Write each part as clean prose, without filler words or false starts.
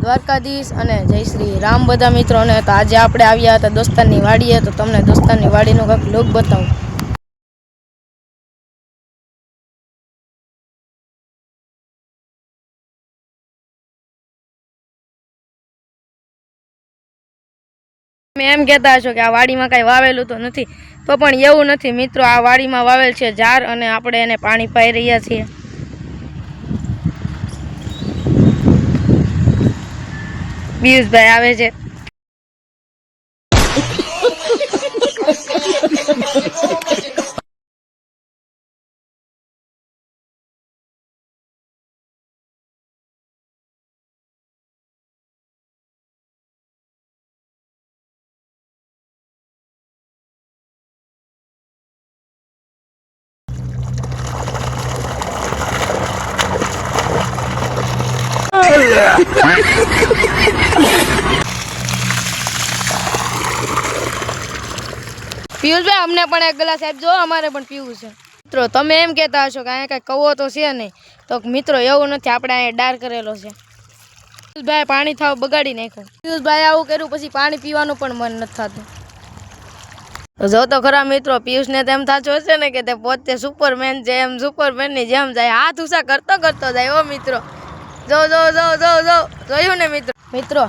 દ્વારકાધીશ અને જય શ્રી રામ બધા મિત્રોને। તો આજે આપણે આવ્યા હતા દોસ્તારની વાડીએ, તો તમને દોસ્તારની વાડીનો કંઈક લુક બતાવું। તમે એમ કહેતા હશો કે આ વાડીમાં કાંઈ વાવેલું તો નથી, તો પણ એવું નથી મિત્રો, આ વાડીમાં વાવેલ છે ઝાર અને આપણે એને પાણી પાઈ રહ્યા છીએ। પિયુષભાઈ આવે છે। પિયુષભાઈ અમને પણ એક ગ્લાસ આપજો, અમારે પણ પીવું છે। મિત્રો તમે એમ કહેતા હશો કે અહીંયા કાંઈ કવો તો છે નહીં, તો મિત્રો એવું નથી, આપણે અહીંયા ડાર કરેલો છે। પિયુષભાઈ પાણી થાવ બગાડી નાખ્યું। પિયુષભાઈ આવું કર્યું પછી પાણી પીવાનું પણ મન નથી થતું। જો તો ખરા મિત્રો, પિયુષને તેમ થતું હશે ને કે તે પોતે સુપરમેન છે, એમ સુપરમેનની જેમ જાય, હાથ ઉષા કરતો કરતો જાય। ઓ મિત્રો જો જો જો જો જો જોયું ને મિત્રો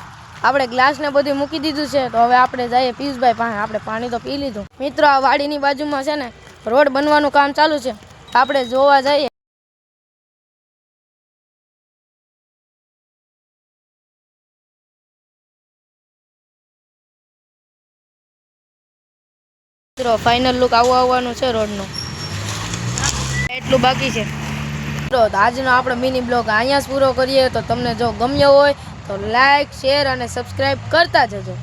આપણે ગ્લાસ ને બધું મૂકી દીધું છે, તો હવે આપણે જઈએ પિયુષભાઈ પાસે। આપણે પાણી તો પી લીધું। મિત્રો આ વાડીની બાજુમાં છે ને રોડ બનવાનું કામ ચાલુ છે, આપણે જોવા જઈએ। મિત્રો ફાઇનલ લુક આવવાનું છે રોડનું, એટલું બાકી છે। મિત્રો આજનો આપણો મિની બ્લોગ અહીંયા જ પૂરો કરીએ। તો તમને જો ગમ્યો હોય તો લાઈક, શેર અને સબસ્ક્રાઈબ કરતા જજો।